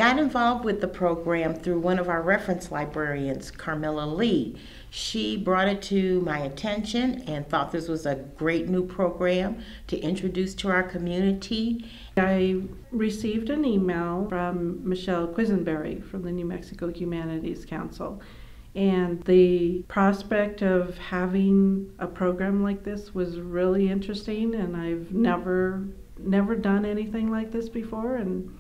got involved with the program through one of our reference librarians, Carmela Lee. She brought it to my attention and thought this was a great new program to introduce to our community. I received an email from Michelle Quisenberry from the New Mexico Humanities Council, and the prospect of having a program like this was really interesting, and I've never done anything like this before, and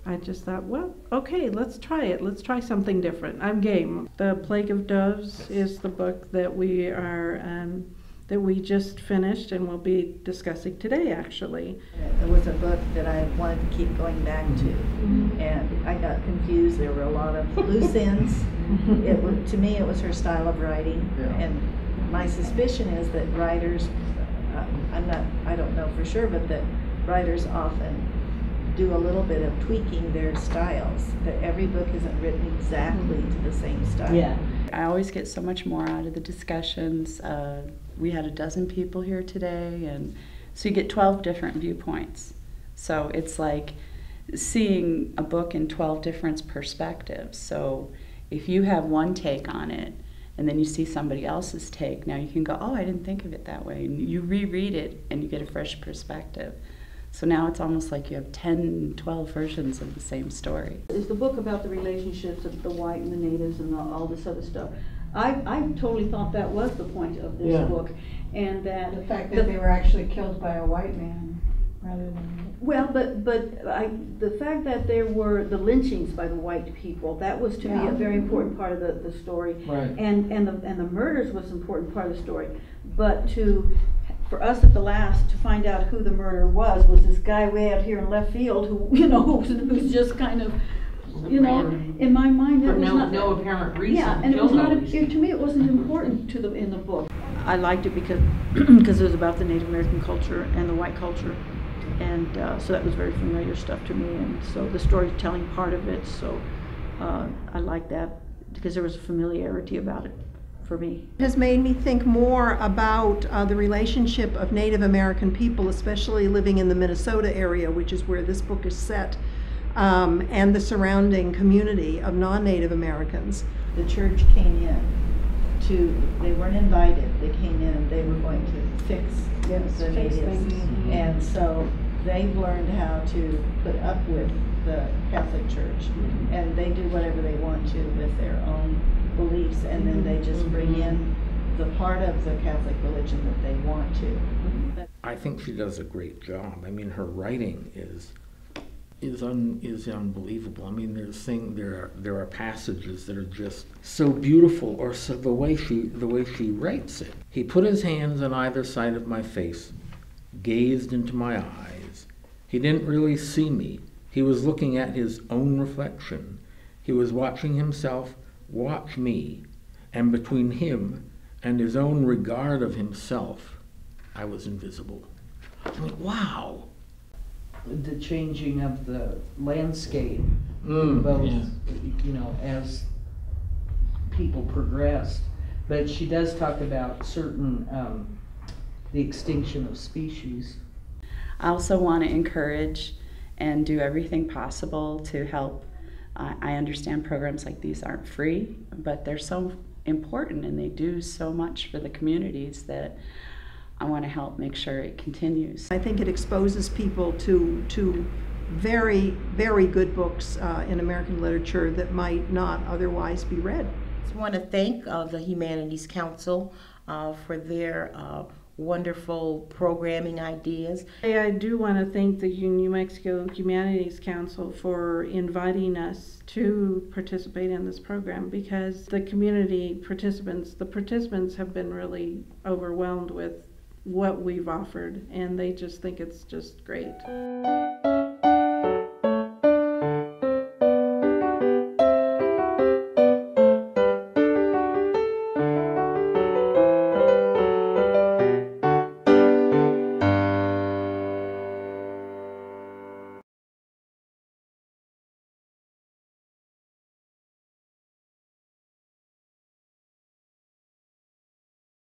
I just thought, well, okay, let's try it. Let's try something different. I'm game. The Plague of Doves is the book that we just finished and will be discussing today, actually. There was a book that I wanted to keep going back to, and I got confused. There were a lot of loose ends. To me, it was her style of writing, and my suspicion is that writers, I don't know for sure, but that writers often do a little bit of tweaking their styles, that every book isn't written exactly to the same style. Yeah, I always get so much more out of the discussions. We had 12 people here today, and so you get 12 different viewpoints. So it's like seeing a book in 12 different perspectives. So if you have one take on it, and then you see somebody else's take, now you can go, oh, I didn't think of it that way. And you reread it, and you get a fresh perspective. So now it's almost like you have 10, 12 versions of the same story. It's the book about the relationships of the white and the natives and all this other stuff. I totally thought that was the point of this book, and that the fact that they were actually killed by a white man rather than. Well, but the fact that there were the lynchings by the white people, that was to me a very important part of the story, right. And the murders was an important part of the story, but for us at the last to find out who the murderer was this guy way out here in left field who who's just kind of in my mind that was no apparent reason. Yeah, and it was not to me it wasn't important in the book. I liked it because it was about the Native American culture and the white culture, and so that was very familiar stuff to me, and so the storytelling part of it, so I liked that because there was a familiarity about it. For me. It has made me think more about the relationship of Native American people, especially living in the Minnesota area, which is where this book is set, and the surrounding community of non-Native Americans. The church came in they weren't invited, they came in and they were going to fix the natives. And so they've learned how to put up with the Catholic Church, and they do whatever they want to with their own beliefs, and then they just bring in the part of the Catholic religion that they want to. I think she does a great job. I mean, her writing is unbelievable. I mean, there are passages that are just so beautiful, or so the way she writes it. He put his hands on either side of my face, gazed into my eyes. He didn't really see me. He was looking at his own reflection. He was watching himself watch me, and between him and his own regard of himself, I was invisible. I mean, wow. The changing of the landscape, both, as people progressed. But she does talk about certain, the extinction of species. I also want to encourage and do everything possible to help. I understand programs like these aren't free, but they're so important and they do so much for the communities that I want to help make sure it continues. I think it exposes people to very, very good books in American literature that might not otherwise be read. I just want to thank the Humanities Council for their wonderful programming ideas. I do want to thank the New Mexico Humanities Council for inviting us to participate in this program, because the participants have been really overwhelmed with what we've offered, and they just think it's just great.